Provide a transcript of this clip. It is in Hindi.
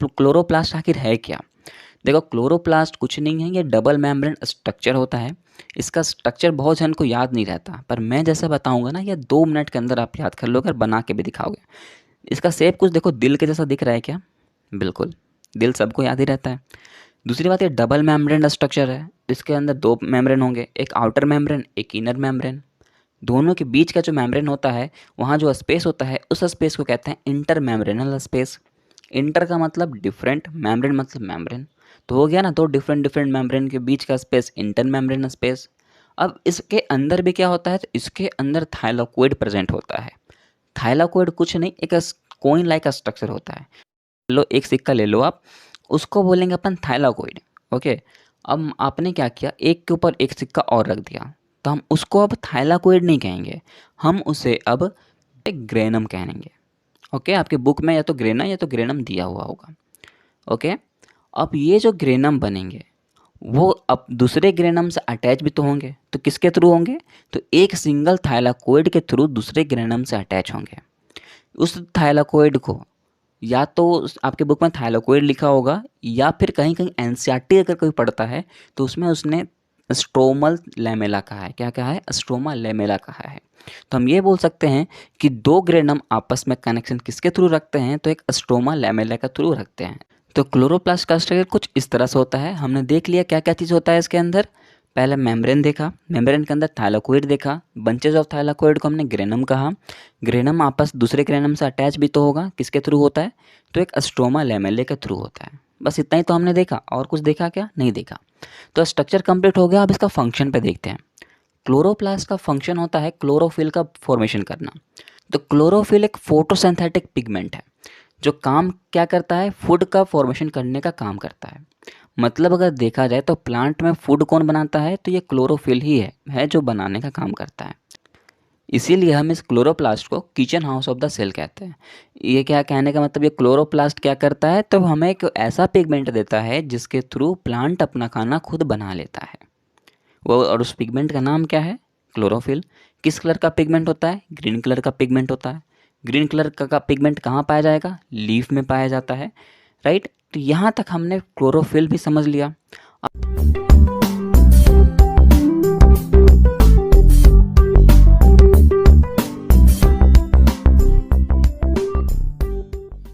क्लोरोप्लास्ट आखिर है क्या? देखो, क्लोरोप्लास्ट कुछ नहीं है, ये डबल मेम्ब्रेन स्ट्रक्चर होता है। इसका स्ट्रक्चर बहुत जन को याद नहीं रहता, पर मैं जैसा बताऊंगा ना, ये 2 मिनट के अंदर आप याद कर लोगे और बना के भी दिखाओगे। इसका शेप कुछ देखो, दिल के जैसा दिख रहा है क्या? बिल्कुल, दिल सबको याद ही रहता है। दूसरी बात, ये डबल मेम्ब्रेन स्ट्रक्चर है। इसके अंदर 2 मेम्ब्रेन होंगे, एक आउटर मेम्ब्रेन, एक इनर मेम्ब्रेन। दोनों के बीच का जो मेम्ब्रेन होता है, वहाँ जो स्पेस होता है, उस स्पेस को कहते हैं इंटर मेम्ब्रेनल स्पेस। इंटर का मतलब डिफरेंट, मेम्ब्रेन मतलब मेम्ब्रेन। तो हो गया ना, 2 डिफरेंट डिफरेंट मेम्ब्रेन के बीच का स्पेस इंटर मेम्ब्रेनल स्पेस। अब इसके अंदर भी क्या होता है, तो इसके अंदर थाइलाकोइड प्रेजेंट होता है। थाइलाकोइड कुछ नहीं, एक कोइन लाइक स्ट्रक्चर होता है। लो, एक सिक्का ले लो आप, उसको बोलेंगे अपन थाइलाकोइड। ओके, अब आपने क्या किया, एक के ऊपर एक सिक्का और रख दिया, तो हम उसको अब थाइलाकोइड नहीं कहेंगे, हम उसे अब एक ग्रेनम कहेंगे। ओके, आपके बुक में या तो ग्रेना या तो ग्रेनम दिया हुआ होगा। ओके, अब ये जो ग्रेनम बनेंगे, वो अब दूसरे ग्रेनम से अटैच भी तो होंगे, तो किसके थ्रू होंगे, तो एक सिंगल थाइलाकोइड के थ्रू दूसरे ग्रेनम से अटैच होंगे। उस थाइलाकोइड को या तो आपके बुक में थाइलाकोइड लिखा होगा, या फिर कहीं कहीं एनसीईआरटी अगर कोई पढ़ता है तो उसमें उसने स्ट्रोमल लेमेला कहा है। क्या कहा है? स्ट्रोमा लेमेला कहा है। तो हम ये बोल सकते हैं कि 2 ग्रेनम आपस में कनेक्शन किसके थ्रू रखते हैं, तो एक स्ट्रोमा लेमेला के थ्रू रखते हैं। तो क्लोरोप्लास्ट का स्ट्रक्चर कुछ इस तरह से होता है। हमने देख लिया क्या क्या चीज़ होता है इसके अंदर। पहले मेम्ब्रेन देखा, मेम्ब्रेन के अंदर थाइलाकोइड देखा, बंचेज ऑफ थाइलाकोइड को हमने ग्रेनम कहा। ग्रेनम आपस दूसरे ग्रेनम से अटैच भी तो होगा, किसके थ्रू होता है, तो एक स्ट्रोमा लेमेले के थ्रू होता है। बस इतना ही तो हमने देखा, और कुछ देखा क्या? नहीं देखा। तो स्ट्रक्चर कंप्लीट हो गया। अब इसका फंक्शन पे देखते हैं। क्लोरोप्लास्ट का फंक्शन होता है क्लोरोफिल का फॉर्मेशन करना। तो क्लोरोफिल एक फोटोसिंथेटिक पिगमेंट है, जो काम क्या करता है, फूड का फॉर्मेशन करने का काम करता है। मतलब अगर देखा जाए तो प्लांट में फूड कौन बनाता है, तो ये क्लोरोफिल ही है जो बनाने का काम करता है। इसीलिए हम इस क्लोरोप्लास्ट को kitchen house of the cell कहते हैं। ये क्या कहने का मतलब, ये क्लोरोप्लास्ट क्या करता है, तो हमें एक ऐसा पिगमेंट देता है जिसके थ्रू प्लांट अपना खाना खुद बना लेता है वो। और उस पिगमेंट का नाम क्या है? क्लोरोफिल। किस कलर का पिगमेंट होता है? ग्रीन कलर का पिगमेंट होता है। ग्रीन कलर का पिगमेंट कहाँ पाया जाएगा? लीफ में पाया जाता है। राइट, तो यहाँ तक हमने क्लोरोफिल भी समझ लिया।